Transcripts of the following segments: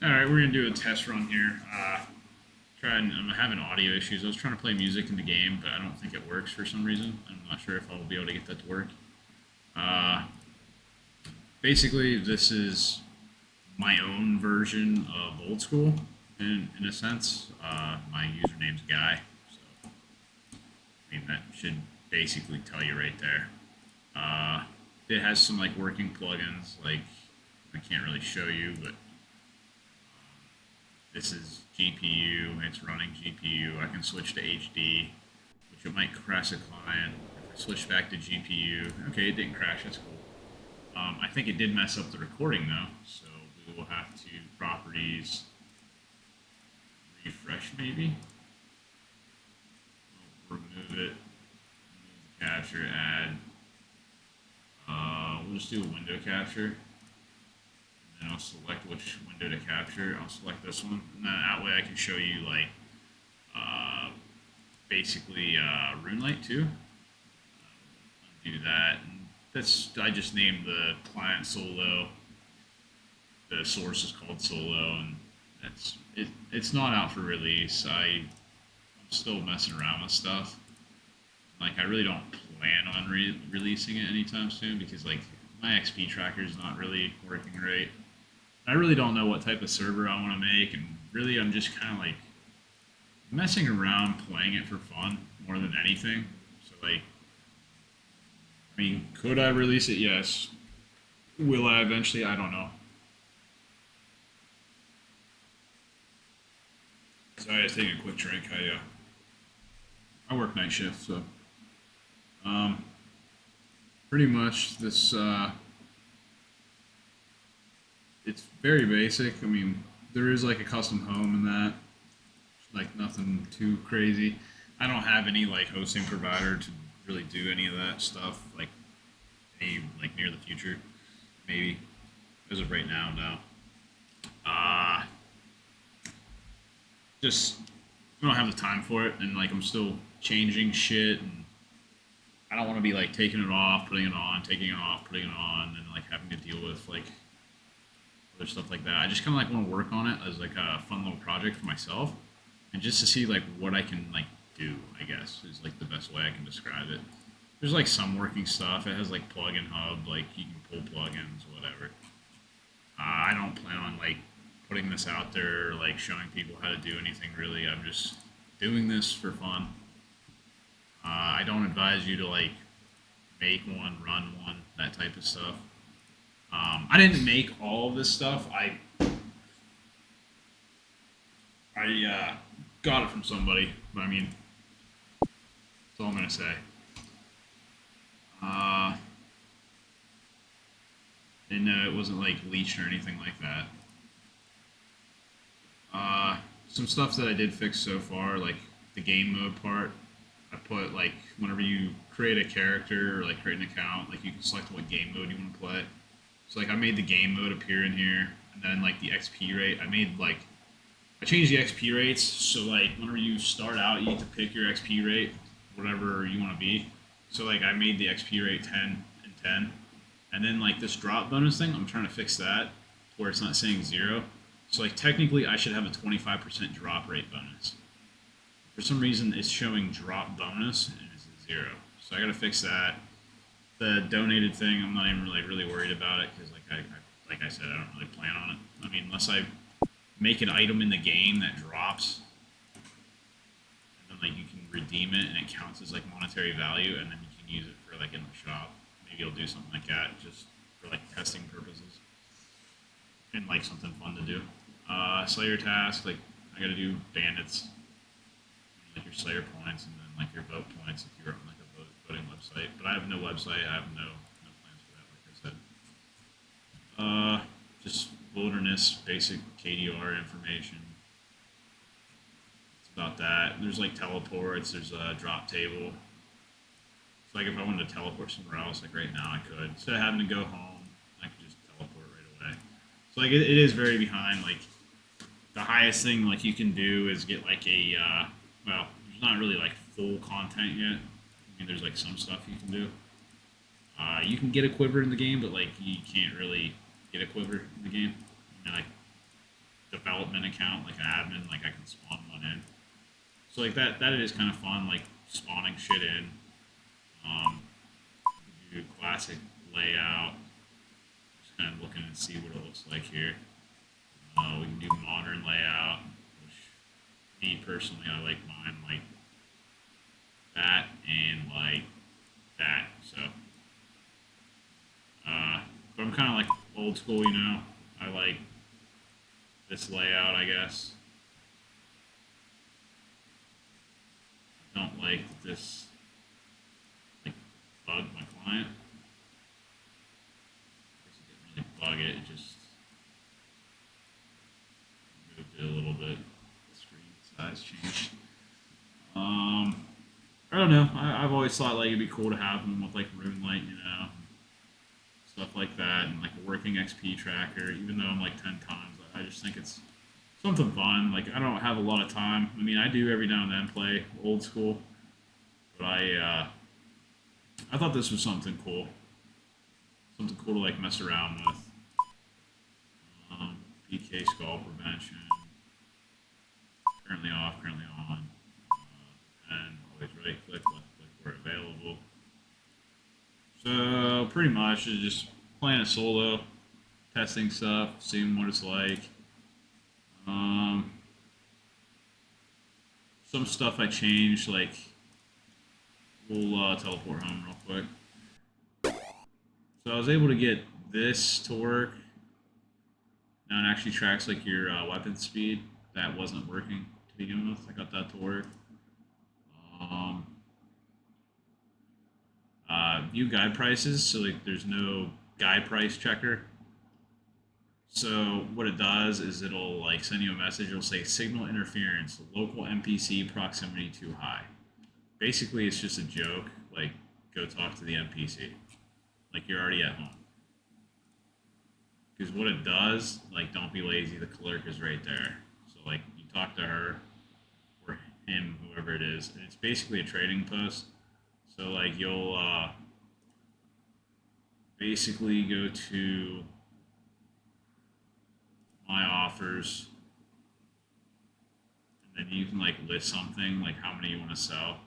All right, we're gonna do a test run here. I'm having audio issues. I was trying to play music in the game, but I don't think it works for some reason. I'm not sure if I'll be able to get that to work. Uh, Basically, this is my own version of old school, in a sense. My username's Guy, so I mean that should basically tell you right there. It has some like working plugins, like I can't really show you, but this is GPU. It's running GPU. I can switch to HD, which it might crash a client. If I switch back to GPU, okay, it didn't crash. That's cool. I think it did mess up the recording though, so we will have to properties refresh maybe. Remove it. Remove the capture. Add. We'll just do a window capture. And I'll select which window to capture. I'll select this one, and then that way I can show you like uh, basically RuneLight too. Do that. And I just named the client Solo. The source is called Solo, and that's it. It's not out for release. I'm still messing around with stuff. Like I really don't plan on releasing it anytime soon because like my XP tracker is not really working right. I really don't know what type of server I want to make, and really I'm just kind of like messing around, playing it for fun more than anything. So like, I mean, could I release it? Yes. Will I eventually? I don't know. Sorry, I was taking a quick drink. I work night shift, so um, pretty much this it's very basic. I mean, there is like a custom home in that, like nothing too crazy. I don't have any like hosting provider to really do any of that stuff. Like any like near the future, maybe. As of right now, no. Uh just I don't have the time for it, and like I'm still changing shit, and I don't want to be like taking it off, putting it on, taking it off, putting it on, and like having to deal with like other stuff like that. I just kind of like want to work on it as like a fun little project for myself, and just to see like what I can like do. I guess is like the best way I can describe it. There's like some working stuff. It has like plugin hub, like you can pull plugins, whatever. I don't plan on like putting this out there, like showing people how to do anything really. I'm just doing this for fun. I don't advise you to like make one, run one, that type of stuff. I didn't make all of this stuff. I got it from somebody. But I mean, that's all I'm gonna say. Uh, and it wasn't like leached or anything like that. Some stuff that I did fix so far, like the game mode part. I put like whenever you create a character or like create an account, like you can select what game mode you want to play. So like I made the game mode appear in here, and then like the XP rate, I changed the XP rates so like whenever you start out, you get to pick your XP rate, whatever you want to be. So like I made the XP rate 10 and 10, and then like this drop bonus thing, I'm trying to fix that where it's not saying 0. So like technically I should have a 25% drop rate bonus. For some reason it's showing drop bonus and it's a 0. So I gotta fix that. The donated thing, I'm not even really worried about it because like I said, I don't really plan on it. I mean, unless I make an item in the game that drops, and then like you can redeem it and it counts as like monetary value, and then you can use it for like in the shop. Maybe I'll do something like that just for like testing purposes and like something fun to do. Slayer task, like I gotta do bandits, like your Slayer points, and then like your vote points if you're on like a voting website. But I have no website. I have no plans for that. Like I said, just wilderness basic KDR information. It's about that. There's like teleports. There's a drop table. So like if I wanted to teleport somewhere else, like right now I could. Instead of having to go home, I could just teleport right away. So like it is very behind. Like the highest thing like you can do is get like a well, there's not really like full content yet. I mean, there's like some stuff you can do. You can get a quiver in the game, but like you can't really get a quiver in the game. And like development account, like an admin, like I can spawn one in. So like that is kind of fun, like spawning shit in. Um, do classic layout. Just kind of looking and see what it looks like here. We can do modern layout, which me personally, I like mine like that and like that. So, but I'm kind of like old school, you know. I like this layout, I guess. I don't like this like bug my client. I guess it didn't really bug it. It just moved it a little bit. The screen size changed. I don't know. I've always thought like it'd be cool to have them with like room light, you know, stuff like that, and like a working XP tracker. Even though I'm like 10 times, I just think it's something fun. Like I don't have a lot of time. I mean, I do every now and then play old school, but I thought this was something cool to like mess around with. PK skull prevention, currently off, currently on, and always right click, left click where available. So pretty much it's just playing a solo, testing stuff, seeing what it's like. Um, some stuff I changed, like we'll teleport home real quick. So I was able to get this to work. Now it actually tracks like your weapon speed. That wasn't working to begin with. I got that to work. Um, view guide prices. So like there's no guide price checker. So what it does is it'll like send you a message. It'll say signal interference, local NPC proximity too high. Basically, it's just a joke. Like go talk to the NPC. Like you're already at home. Because what it does, like don't be lazy. The clerk is right there. So like you talk to her or him, whoever it is, and it's basically a trading post. So like you'll basically go to my offers, and then you can like list something like how many you want to sell.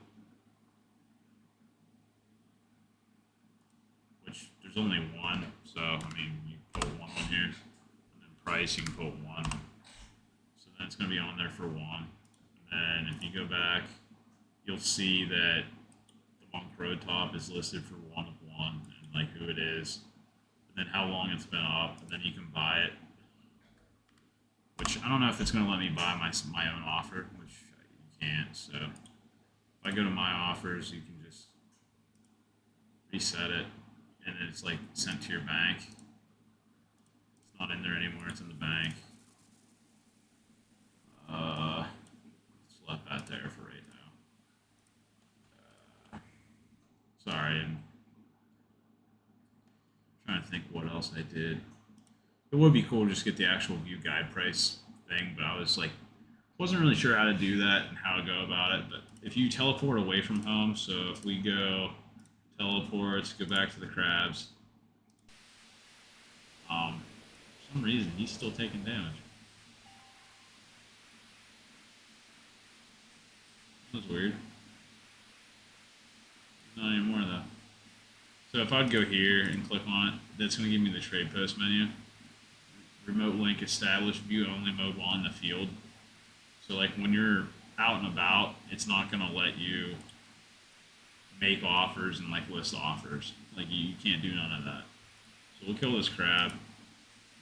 Which there's only one, so I mean you put one on here, and then price you can put one. So then it's gonna be on there for one. And then if you go back, you'll see that the Monk Road Top is listed for one of one, and like who it is, and then how long it's been up, and then you can buy it. Which I don't know if it's going to let me buy my own offer, which you can't. So if I go to my offers, you can just reset it, and then it's like sent to your bank. It's not in there anymore; it's in the bank. Let's let that there for right now. Sorry, I'm trying to think what else I did. It would be cool to just get the actual view guide price thing, but I was like, wasn't really sure how to do that and how to go about it. But if you teleport away from home, so if we go teleports, go back to the crabs. For some reason he's still taking damage. That was weird. Not anymore though. So if I'd go here and click on it, that's going to give me the trade post menu. Remote link established, view only mode while in the field. So like when you're out and about, it's not going to let you make offers and like list offers. Like you can't do none of that. So we'll kill this crab,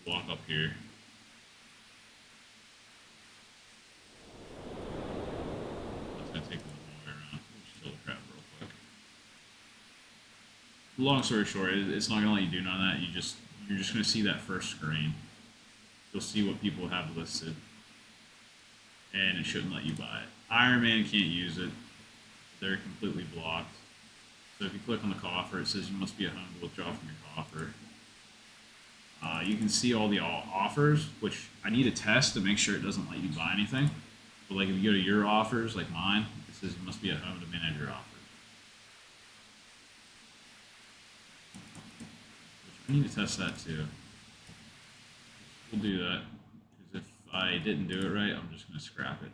walk up here. That's going to take a little way around. We'll kill the crab real quick. Long story short, it's not going to let you do none of that. You're just going to see that first screen. You'll see what people have listed, and it shouldn't let you buy it. Iron Man can't use it. They're completely blocked. So if you click on the coffer, it says you must be at home to withdraw from your coffer. You can see all the offers, which I need to test to make sure it doesn't let you buy anything. But like if you go to your offers, like mine, it says you must be at home to manage your offers. Which I need to test that too. We'll do that, because if I didn't do it right, I'm just going to scrap it.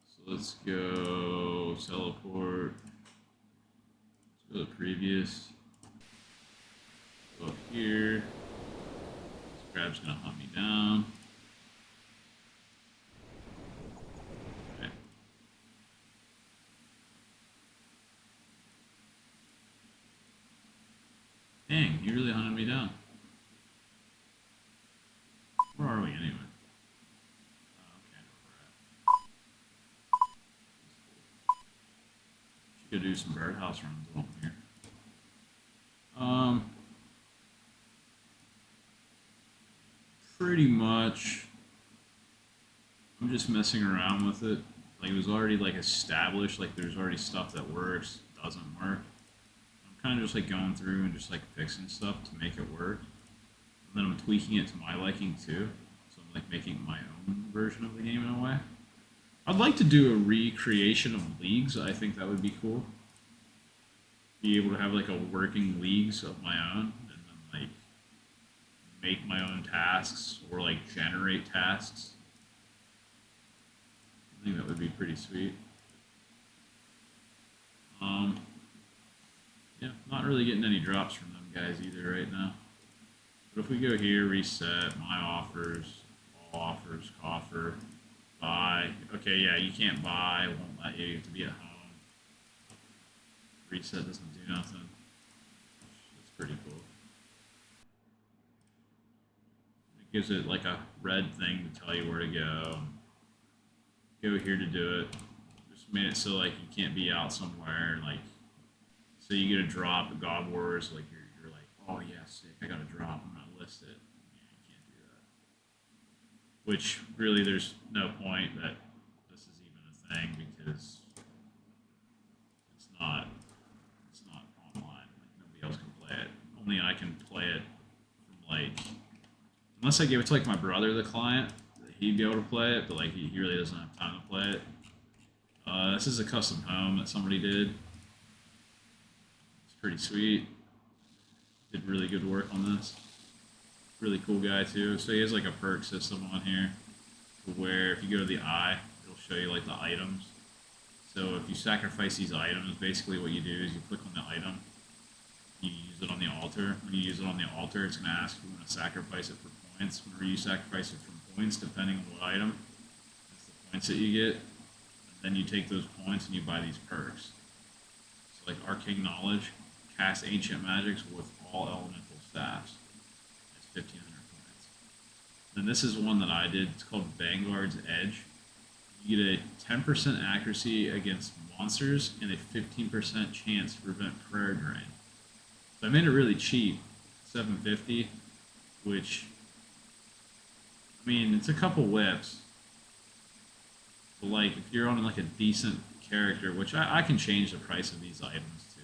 So let's go teleport. Let's go to previous. Go up here. This crab's going to hunt me down. Dang, he really hunted me down. Where are we anyway? Okay, where we're at. Should go do some birdhouse runs while I'm here. Pretty much, I'm just messing around with it. Like, it was already like established. Like, there's already stuff that works, doesn't work. I'm kind of just like going through and just like fixing stuff to make it work. And then I'm tweaking it to my liking too. So I'm like making my own version of the game in a way. I'd like to do a recreation of leagues. I think that would be cool. Be able to have like a working leagues of my own, and then like make my own tasks or like generate tasks. I think that would be pretty sweet. Yeah, not really getting any drops from them guys either right now. But if we go here, reset, my offers, all offers, coffer, buy. Okay, yeah, you can't buy, it won't let you, you have to be at home. Reset doesn't do nothing. That's pretty cool. It gives it like a red thing to tell you where to go. Go here to do it. Just made it so like you can't be out somewhere and like, so you get a drop at God Wars, like you're like, oh yeah, sick, I got a drop, I'm gonna list it. Yeah, you can't do that. Which really, there's no point that this is even a thing because it's not online. Like nobody else can play it. Only I can play it from like, unless I gave it to like my brother, the client, he'd be able to play it, but like he really doesn't have time to play it. This is a custom home that somebody did. It's pretty sweet. Did really good work on this. Really cool guy too. So he has like a perk system on here where if you go to the eye, it'll show you like the items. So if you sacrifice these items, basically what you do is you click on the item, you use it on the altar. When you use it on the altar, it's going to ask if you want to sacrifice it for points. Whenever you sacrifice it for points, depending on what item, it's the points that you get. And then you take those points and you buy these perks. So like Arcane Knowledge, cast Ancient Magics with all elemental staffs. It's 1,500 points. Then this is one that I did. It's called Vanguard's Edge. You get a 10% accuracy against monsters and a 15% chance to prevent prayer drain. So I made it really cheap, $750, which, I mean, it's a couple whips. But like, if you're on like a decent character, which I can change the price of these items too.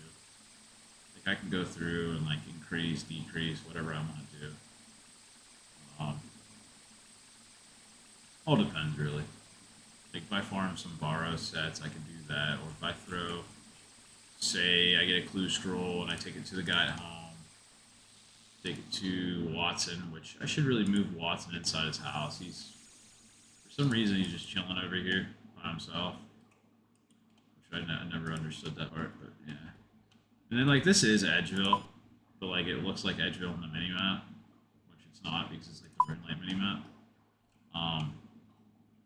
Like I can go through and like increase, decrease, whatever I want to do. All depends really. Like if I farm some borrow sets, I can do that. Or if I throw, say I get a clue scroll and I take it to the guy at home, take it to Watson, which I should really move Watson inside his house. He's, for some reason, he's just chilling over here by himself, which I never understood that part, but yeah. And then like this is Edgeville, but like it looks like Edgeville in the minimap, which it's not because it's like the red light minimap.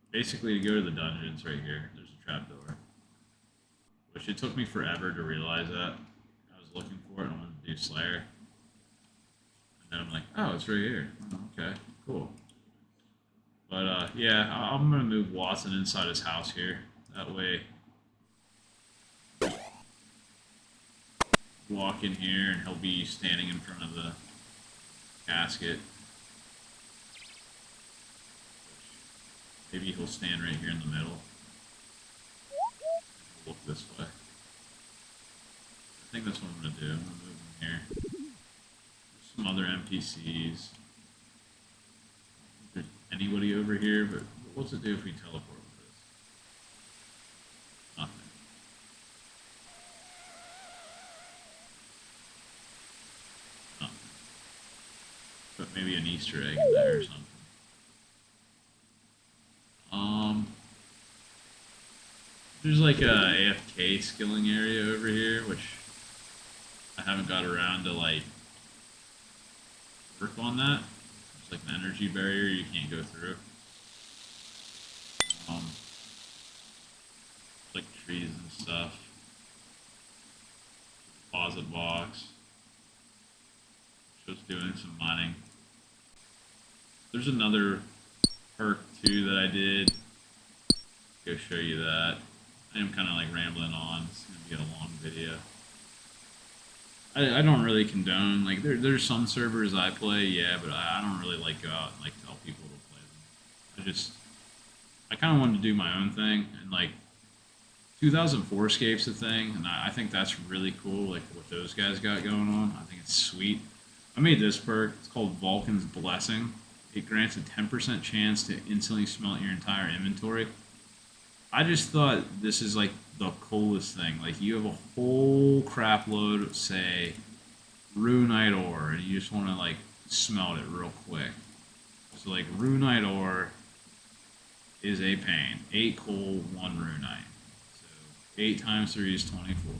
Basically, to go to the dungeons right here, there's a trapdoor, which it took me forever to realize that. I was looking for it and I wanted to do Slayer, and then I'm like, oh, it's right here. Oh, okay, cool. But yeah, I'm gonna move Watson inside his house here. That way, walk in here and he'll be standing in front of the casket. Maybe he'll stand right here in the middle. Look this way. I think that's what I'm gonna do. I'm gonna move him here. There's some other NPCs. I don't think there's anybody over here, but what's it do if we teleport with Put maybe an Easter egg in there or something. Um, there's like a AFK skilling area over here, which I haven't got around to like work on that. It's like an energy barrier you can't go through. Um, like trees and stuff. Deposit box. Just doing some mining. There's another perk too that I did. Go show you that. I am kind of like rambling on. It's gonna be a long video. I don't really condone like there's some servers I play, yeah, but I don't really like go out and like tell people to play them. I kind of wanted to do my own thing, and like 2004 Scape's a thing, and I think that's really cool. Like what those guys got going on, I think it's sweet. I made this perk. It's called Vulcan's Blessing. It grants a 10% chance to instantly smelt your entire inventory. I just thought this is like the coolest thing. Like you have a whole crap load of say runite ore, and you just want to like smelt it real quick. So like runite ore is a pain. 8 coal, 1 runite. So 8 times 3 is 24.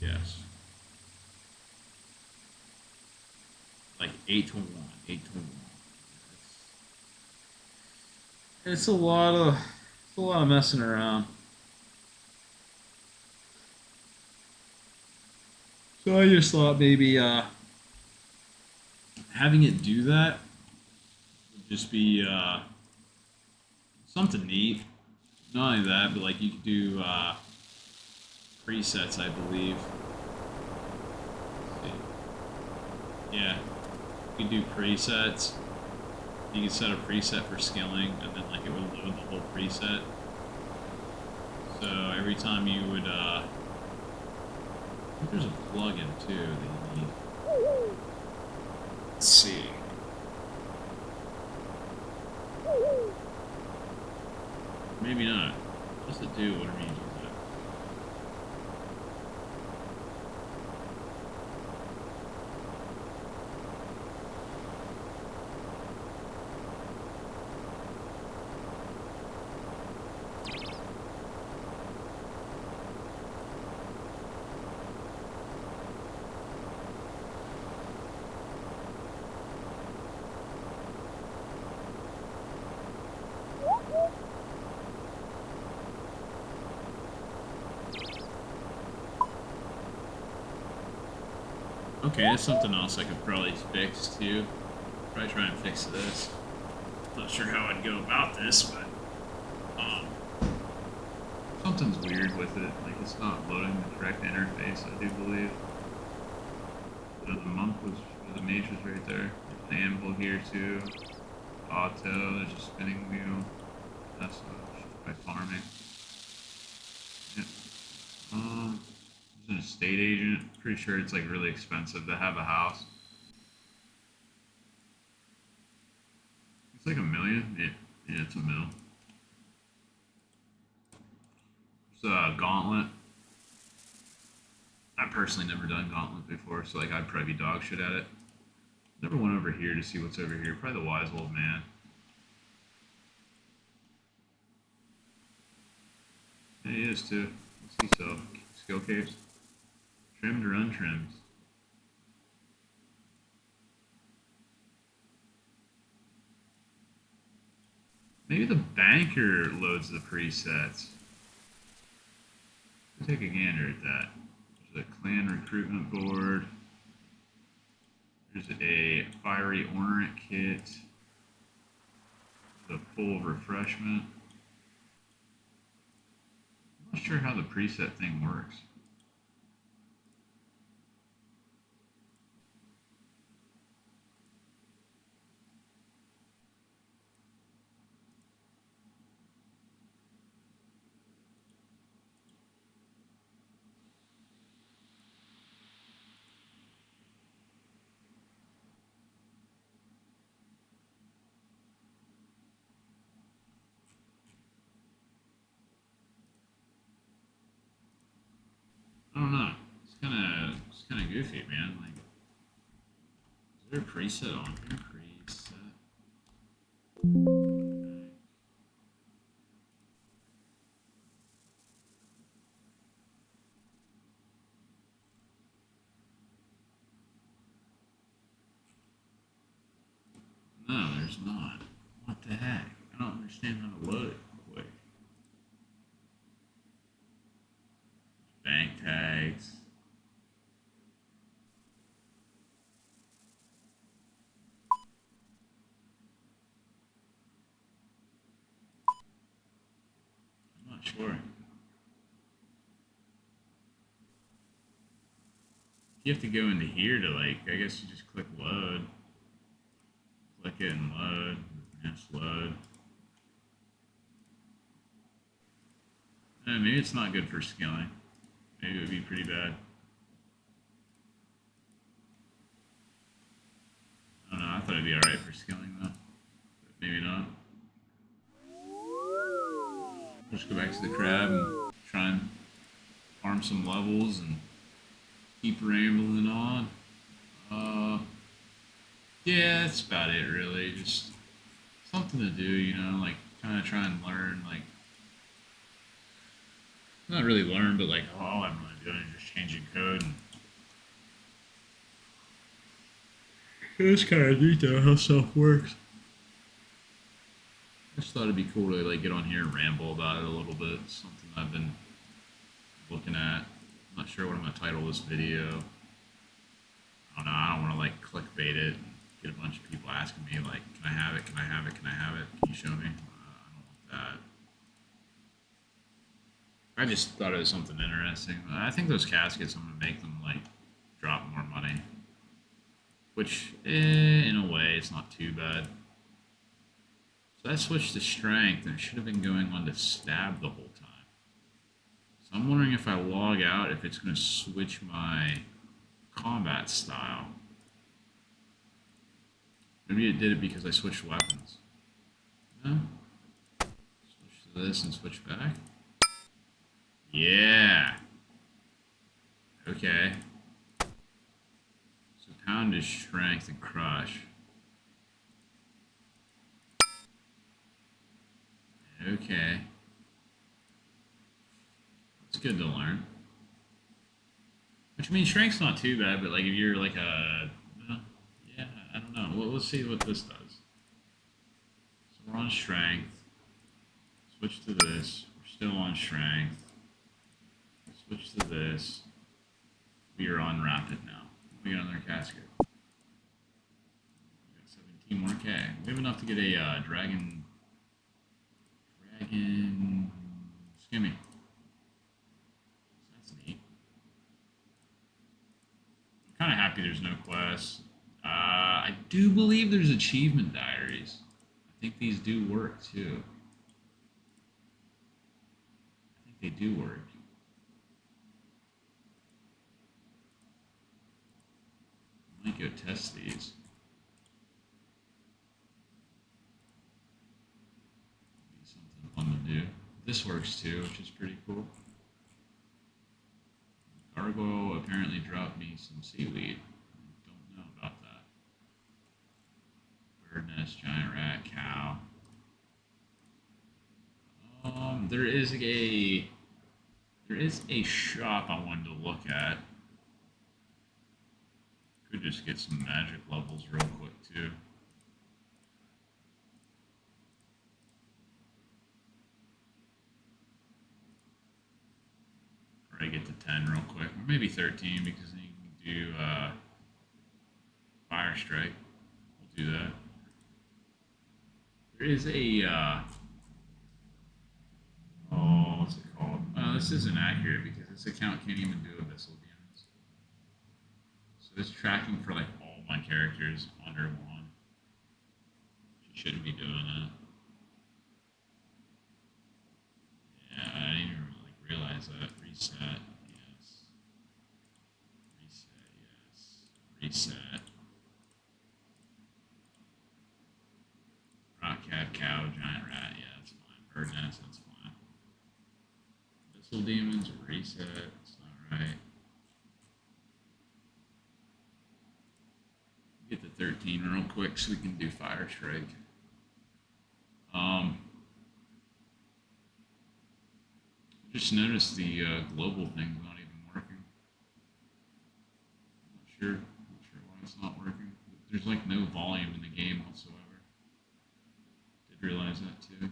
Yes. Like 8 to 1. 8 to 1. It's a lot of messing around. So I just thought maybe having it do that would just be something neat. Not only that, but like you could do presets, I believe. Let's see. Yeah, you could do presets. You could set a preset for skilling, and then like it would load the whole preset. So every time you would, I think there's a plugin too that you need. Let's see. Maybe not. What's it do? Whatever you use it. Okay, that's something else I could probably fix too. Probably try and fix this. Not sure how I'd go about this, but something's weird with it. Like it's not loading the correct interface, I do believe. So the monk was the mage was right there. There's an anvil here too. Auto, there's a spinning wheel. That's just by farming. Yep. There's an estate agent. Pretty sure it's like really expensive to have a house. It's like $1 million. Yeah, it's $1 million. There's a gauntlet. I've personally never done gauntlet before, so like I'd probably be dog shit at it. Never went over here to see what's over here. Probably the wise old man. Yeah, he is too. What's he sell? Skill caves? Trimmed or untrimmed? Maybe the banker loads the presets. We'll take a gander at that. There's a clan recruitment board. There's a fiery ornament kit. There's a full refreshment. I'm not sure how the preset thing works. I don't know. It's kind of goofy, man. Like there a preset on here? Preset. No, there's not. What the heck? I don't understand how to load it quick. Bank tags. I'm not sure. You have to go into here to like, I guess you just click load. Click it and load. Just load. Maybe it's not good for scaling. Maybe it would be pretty bad. I don't know. I thought it'd be alright for scaling though. But maybe not. Just go back to the crab and try and farm some levels and keep rambling on. Yeah, that's about it really. Just something to do, you know, like kind of try and learn, like not really learn, but like all I'm really doing is just changing code. And it's kind of neat though how stuff works. I just thought it'd be cool to like get on here and ramble about it a little bit. It's something I've been looking at. I'm not sure what I'm gonna title this video. I don't know. I don't want to like clickbait it and get a bunch of people asking me like, "Can I have it? Can I have it? Can I have it? Can you show me?" I don't want that. I just thought it was something interesting. I think those caskets, I'm gonna make them like drop more money, which in a way it's not too bad. So I switched to strength, and it should have been going on to stab the whole time. So I'm wondering if I log out, if it's gonna switch my combat style. Maybe it did it because I switched weapons. No? Switch to this and switch back. Yeah. Okay. So pound is strength and crush. Okay. It's good to learn. Which means strength's not too bad, but like if you're like a, well, yeah, I don't know. Well, let's see what this does. So we're on strength. Switch to this. We're still on strength. Switch to this. We are on rapid now. We got another casket. We got 17 more K. We have enough to get a dragon skimmy. That's neat. I'm kind of happy there's no quests. I do believe there's achievement diaries. I think these do work too. I think they do work. I might go test these. Be something fun to do. This works too, which is pretty cool. Gargoyle apparently dropped me some seaweed. Don't know about that. Bird nest, giant rat, cow. There is a shop I wanted to look at. Could just get some magic levels real quick too. Or I get to 10 real quick, or maybe 13 because then you can do fire strike. We'll do that. There is a oh, what's it called? This isn't accurate because this account can't even do abyssal demons. So it's tracking for like all my characters under one. She shouldn't be doing that. Yeah, I didn't even like realize that. Reset, yes. Reset, yes. Reset. Rock cat, cow, giant rat, yeah, that's fine. Bird nest, that's fine. Abyssal demons, reset, that's not right. Get to 13 14 real quick so we can do Fire Strike. Just noticed the global thing's not even working. Not sure why it's not working. There's like no volume in the game whatsoever. Did realize that too. I have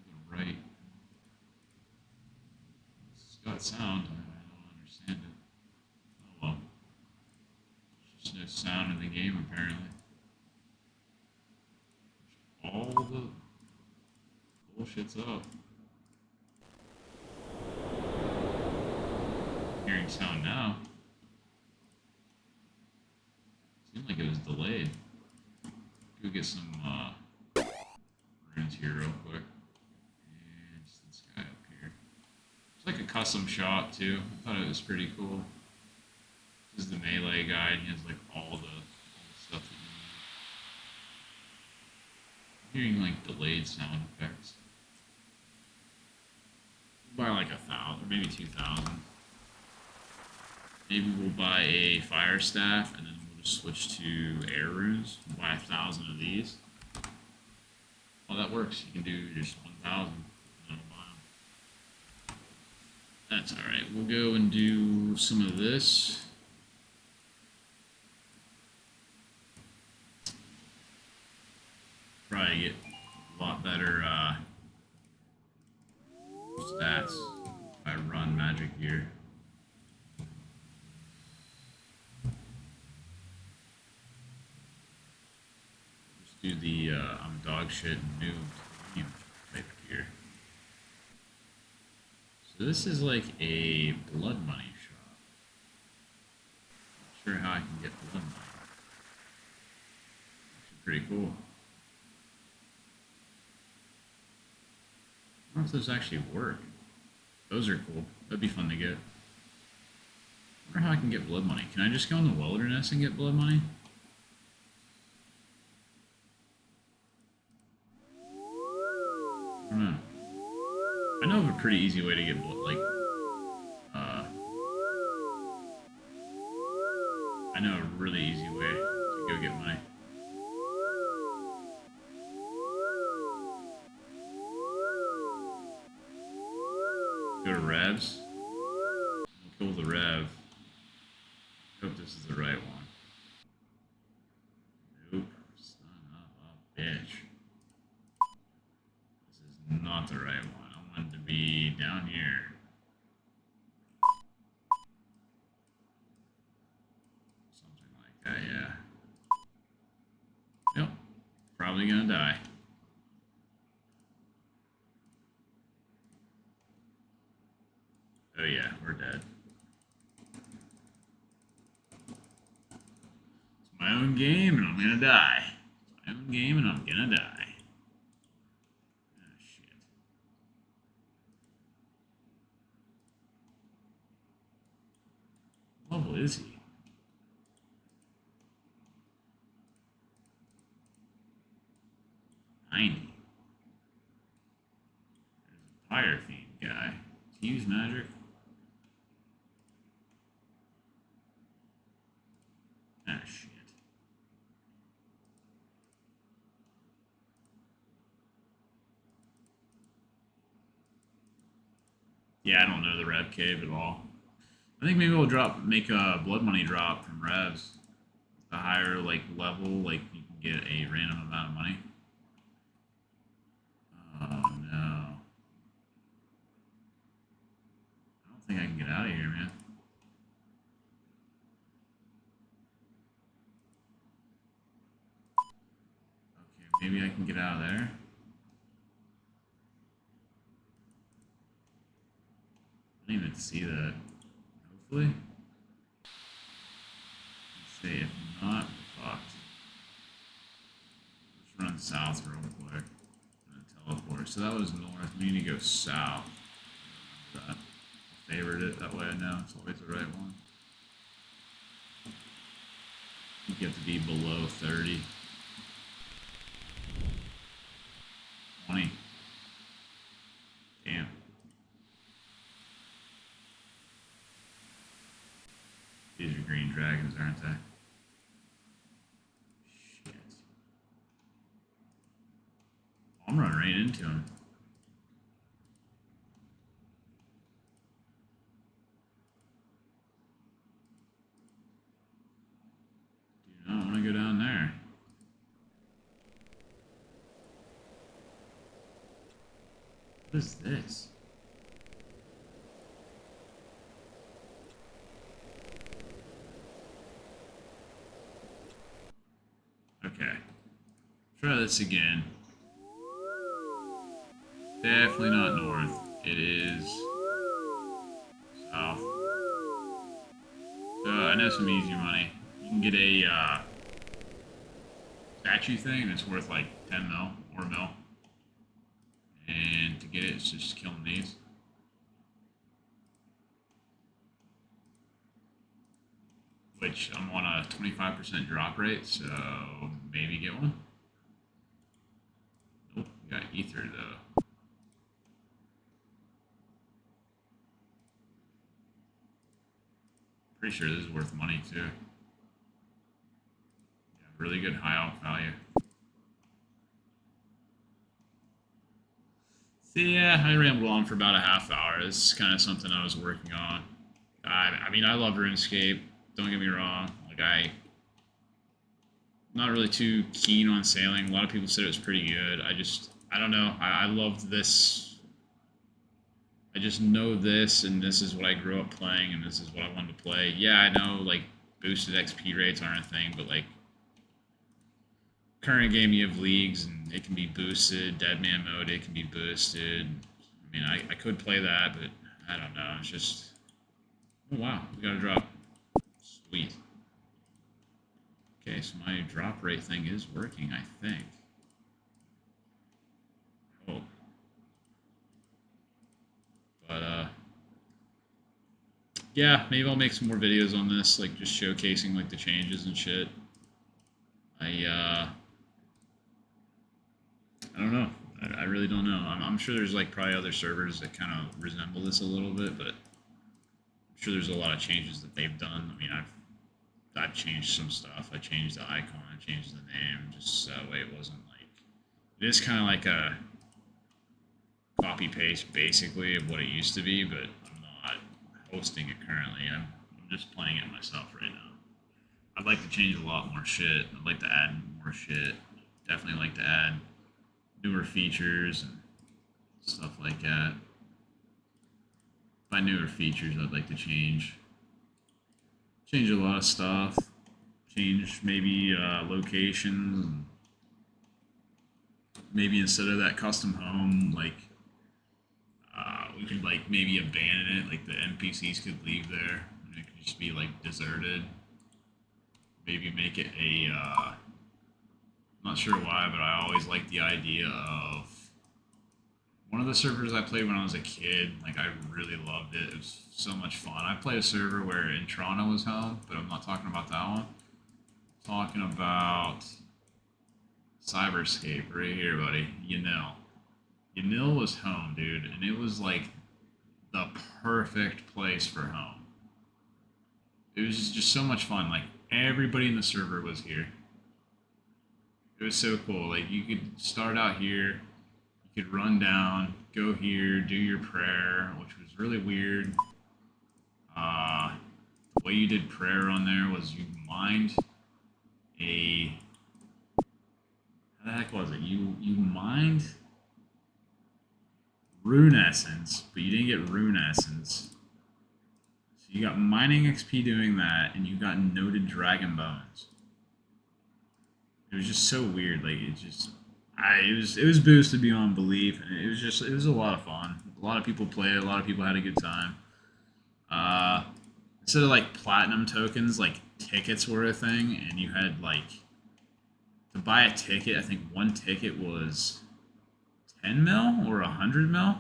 the right. It's got sound. I don't understand it. Oh well. There's just no sound in the game apparently. All the bullshit's up. Hearing sound now. Seemed like it was delayed. Go get some runes here real quick. And just this guy up here. It's like a custom shop too. I thought it was pretty cool. This is the melee guy and he has like all the stuff that you need. I'm hearing like delayed sound effects. We'll buy like 1,000 or maybe 2,000. Maybe we'll buy a fire staff and then we'll just switch to air runes. We'll buy 1,000 of these. Well, that works. You can do just 1,000 and that'll buy them. That's alright. We'll go and do some of this. Probably get a lot better stats if I run magic gear. Do the I'm dog shit noob type gear. So this is like a blood money shop. Not sure how I can get blood money. Actually pretty cool. I don't know if those actually work. Those are cool. That'd be fun to get. I wonder how I can get blood money. Can I just go in the wilderness and get blood money? I don't know. I know of a pretty easy way to get like I know a really easy way to go get money. Go to Revs. We'll kill the Rev. Hope this is the right one. Nope. Son of a bitch. Not the right one. I want it to be down here. Something like that, yeah. Yep. Probably gonna die. Oh yeah, we're dead. It's my own game and I'm gonna die. It's my own game and I'm gonna die. What level is he? 90. There's a fire fiend guy. Does he use magic? Ah, shit. Yeah, I don't know the Rev Cave at all. I think maybe we'll make a blood money drop from Revs. The higher like level, like you can get a random amount of money. Oh no. I don't think I can get out of here, man. Okay, maybe I can get out of there. I didn't even see that. Hopefully. Let's see, if not, we're fucked. Let's run south real quick. And teleport. So that was north. We need to go south. That. I favored it. That way I know it's always the right one. You have to be below 30. 20. Damn. These are green dragons, aren't they? I'm running right into him. Do not want to go down there. What is this? Okay. Try this again. Definitely not north. It is south. So I know some easy money. You can get a statue thing, and it's worth like 10 mil or mil. And to get it, it's just killing these. Which I'm on a 25% drop rate, so maybe get one. Nope, we got ether though. Pretty sure this is worth money too. Yeah, really good high out value. So yeah, I rambled on for about a half hour. This is kind of something I was working on. I mean, I love RuneScape. Don't get me wrong. Like, I'm not really too keen on sailing. A lot of people said it was pretty good. I don't know. I loved this. I just know this, and this is what I grew up playing, and this is what I wanted to play. Yeah, I know, like, boosted XP rates aren't a thing, but, like, current game you have leagues, and it can be boosted. Deadman mode, it can be boosted. I mean, I could play that, but I don't know. It's just... Oh, wow. We got a drop. Sweet. Okay, so my drop rate thing is working, I think. Oh. But, yeah, maybe I'll make some more videos on this, like, just showcasing, like, the changes and shit. I don't know. I really don't know. I'm sure there's, like, probably other servers that kind of resemble this a little bit, but I'm sure there's a lot of changes that they've done. I mean, I've changed some stuff. I changed the icon, I changed the name, just so that way it wasn't like... It is kind of like a copy-paste, basically, of what it used to be, but I'm not hosting it currently. I'm just playing it myself right now. I'd like to change a lot more shit. I'd like to add more shit. Definitely like to add newer features and stuff like that. By newer features, I'd like to change a lot of stuff. Change maybe locations. Maybe instead of that custom home, like we could like maybe abandon it. Like the NPCs could leave there, and it could just be like deserted. Maybe make it a not sure why, but I always liked the idea of one of the servers I played when I was a kid. Like, I really loved it. It was so much fun. I played a server where in Toronto was home, but I'm not talking about that one. I'm talking about Cyberscape right here, buddy. Yanil was home, dude, and it was like the perfect place for home. It was just so much fun. Like, everybody in the server was here. It was so cool. Like, you could start out here, you could run down, go here, do your prayer, which was really weird. The way you did prayer on there was you mined a... How the heck was it? You mined Rune Essence, but you didn't get Rune Essence. So you got mining XP doing that, and you got noted Dragon Bones. It was just so weird. Like, it was boosted beyond belief, and it was a lot of fun. A lot of people played it. A lot of people had a good time. Instead of like platinum tokens, like tickets were a thing, and you had like to buy a ticket. I think one ticket was 10 mil or 100 mil,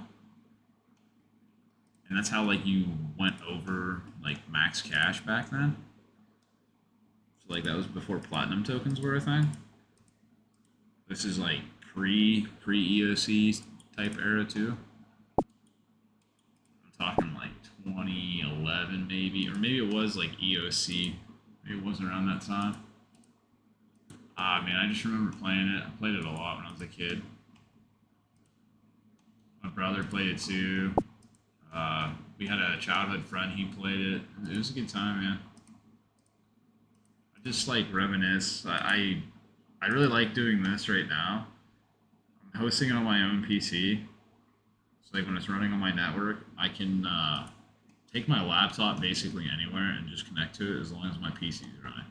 and that's how like you went over like max cash back then. So like that was before platinum tokens were a thing. This is like pre EOC type era too. I'm talking like 2011 maybe, or maybe it was like EOC. Maybe it wasn't around that time. Man, I just remember playing it. I played it a lot when I was a kid. brother played it too. We had a childhood friend. He played it. It was a good time, man. I just like reminisce. I really like doing this right now. I'm hosting it on my own PC. So like when it's running on my network, I can take my laptop basically anywhere and just connect to it as long as my PC is running.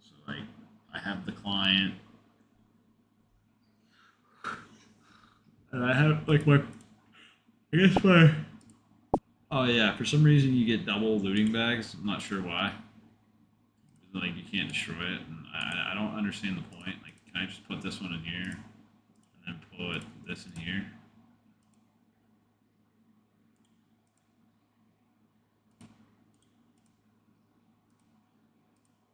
So like I have the client, and I have like my I guess my oh yeah, for some reason you get double looting bags. I'm not sure why. Like you can't destroy it, and I don't understand the point. Like, can I just put this one in here and then put this in here?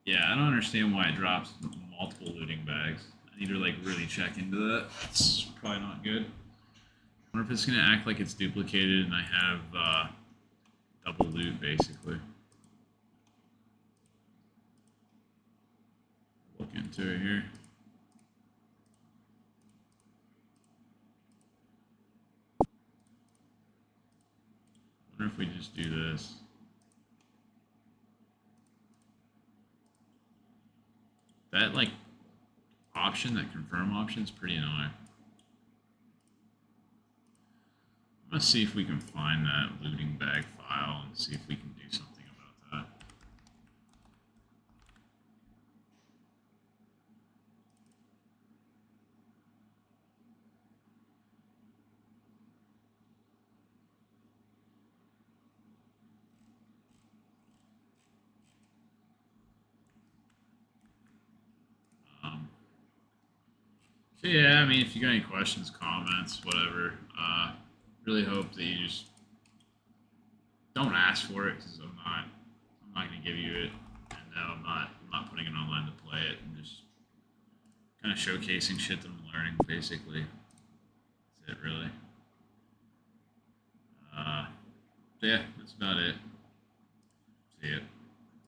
Yeah, I don't understand why it drops multiple looting bags. I need to like really check into that. It's probably not good. I wonder if it's gonna act like it's duplicated and I have double loot basically. Look into it here. I wonder if we just do this. That like option, that confirm option, is pretty annoying. Let's see if we can find that looting bag file and see if we can do something about that. So yeah, I mean, if you got any questions, comments, whatever, really hope that you just don't ask for it because I'm not going to give you it, and no, I'm not putting it online to play it. I'm just kind of showcasing shit that I'm learning, basically. That's it, really. So yeah, that's about it. See ya.